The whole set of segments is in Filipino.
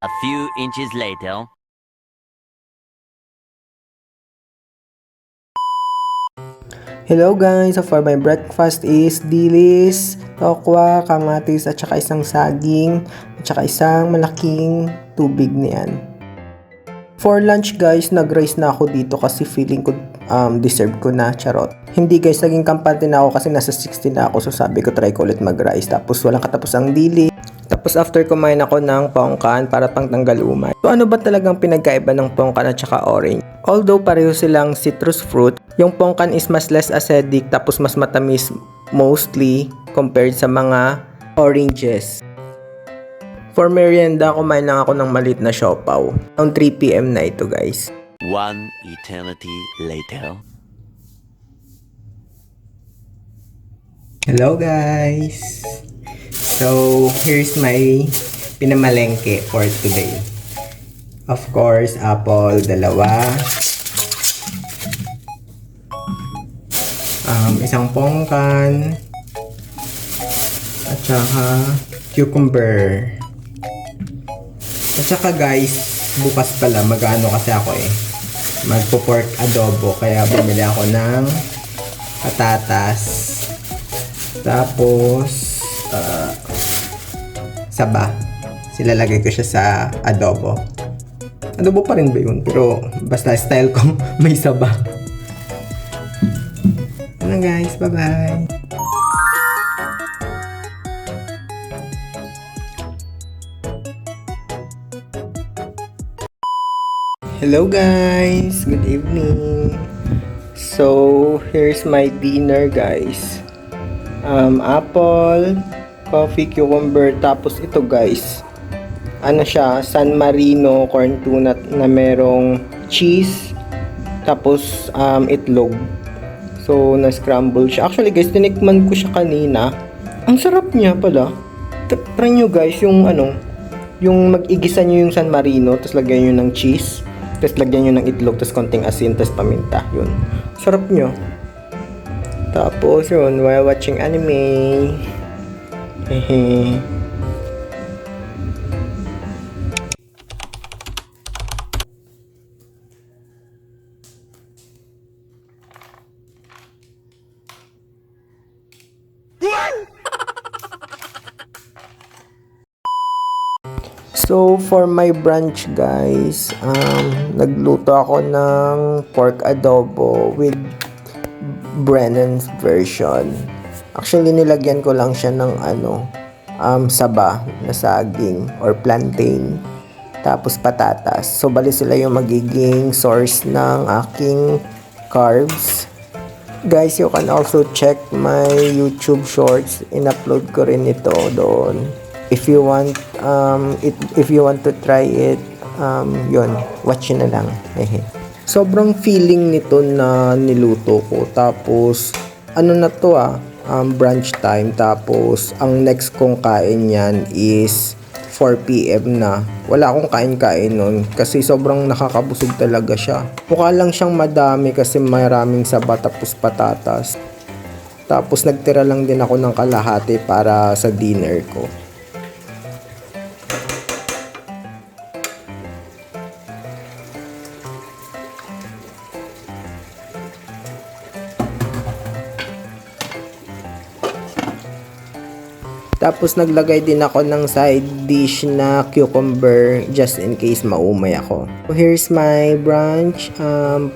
A few inches later. Hello guys, so for my breakfast is dilis, tokwa, kamatis at saka isang saging at saka isang malaking tubig niyan. For lunch guys, nag-rice na ako dito kasi feeling ko deserve ko na, charot. Hindi guys, naging kampante na ako kasi nasa 60 na ako, so sabi ko try ko ulit mag-rice tapos walang katapos ang dili. Tapos after kumain ako ng pongkan para pang tanggal umay. So ano ba talagang pinagkaiba ng pongkan at saka orange? Although pareho silang citrus fruit, yung pongkan is mas less acidic tapos mas matamis mostly compared sa mga oranges. For merienda, kumain lang ako ng maliit na siopaw. Around 3 PM na ito guys. One eternity later. Hello guys! So, here's my pinamalengke for today. Of course, apple, dalawa. Isang pongkan. At saka cucumber. At saka guys, bukas pala mag-ano kasi ako magpo-pork adobo. Kaya bumili ako ng patatas. Tapos, saba. Silalagay ko siya sa adobo. Adobo pa rin ba yun? Pero basta style ko may saba. Ano guys, bye-bye! Hello guys! Good evening! So, here's my dinner guys. Apple, coffee, cucumber, tapos ito guys, ano siya, San Marino corn tuna na merong cheese, tapos itlog. So, na-scramble siya. Actually guys, tinikman ko siya kanina. Ang sarap niya pala. Try nyo guys, yung yung mag-igisa nyo yung San Marino, tapos lagyan nyo ng cheese, tapos lagyan nyo ng itlog, tapos konting asin, tapos paminta. Yun. Sarap nyo. Tapos yun, while watching anime. Hehe. So for my brunch guys, nagluto ako ng pork adobo with Brennan's version. Actually nilagyan ko lang siya ng saba na saging or plantain, tapos patatas. So bali sila yung magiging source ng aking carbs. Guys, you can also check my YouTube shorts. In-upload ko rin ito doon. If you want to try it, yun, watch na lang. Sobrang feeling nito na niluto ko. Tapos ano na to brunch time. Tapos ang next kong kain yan is 4 PM na. Wala akong kain-kain nun kasi sobrang nakakabusog talaga siya. Mukha lang siyang madami kasi maraming saba tapos patatas. Tapos nagtira lang din ako ng kalahati para sa dinner ko. Tapos naglagay din ako ng side dish na cucumber just in case maumay ako. So here's my brunch,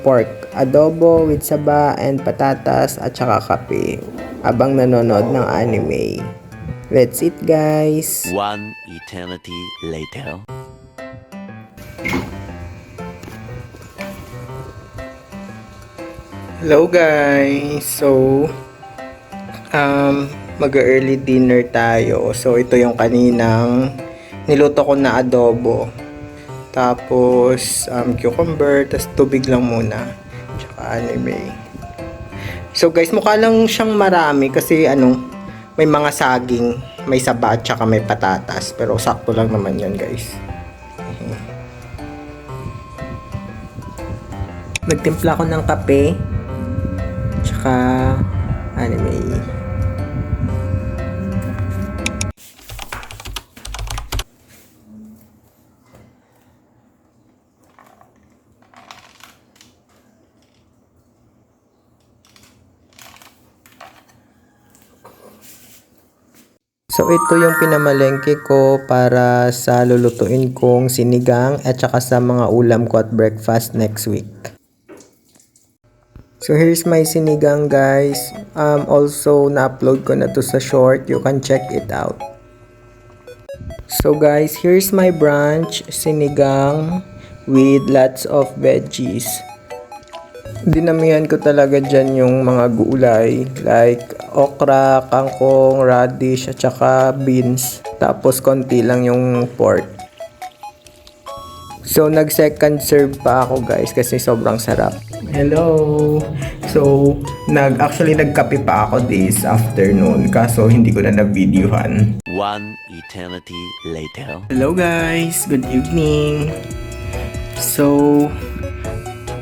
pork adobo with saba and patatas at saka kape habang nanonood ng anime. Let's eat guys! One eternity later. Hello guys! So, mag-early dinner tayo. So, ito yung kaninang niluto ko na adobo. Tapos, cucumber, tas tubig lang muna. Tsaka anime. So, guys, mukha lang siyang marami kasi may mga saging, may saba, tsaka may patatas. Pero sakto lang naman yun, guys. Nagtimpla ko ng kape. Tsaka anime. So ito yung pinamalengke ko para sa lulutuin kong sinigang at saka sa mga ulam ko at breakfast next week. So here's my sinigang guys. Also na-upload ko na to sa short. You can check it out. So guys, here's my brunch sinigang with lots of veggies. Dinamihan ko talaga dyan yung mga gulay like okra, kangkong, radish at saka beans. Tapos konti lang yung pork. So nag second serve pa ako guys kasi sobrang sarap. Hello! So actually nagkape pa ako this afternoon kaso hindi ko na na-videohan. One eternity later. Hello guys! Good evening! So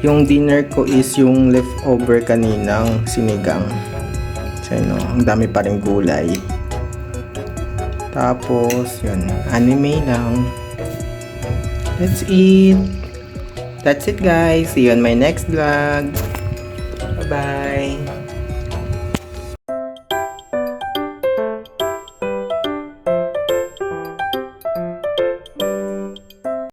yung dinner ko is yung leftover kaninang sinigang. So yun, ang dami pa rin gulay. Tapos yun, anime lang. That's it. That's it guys. See you on my next vlog. Bye bye.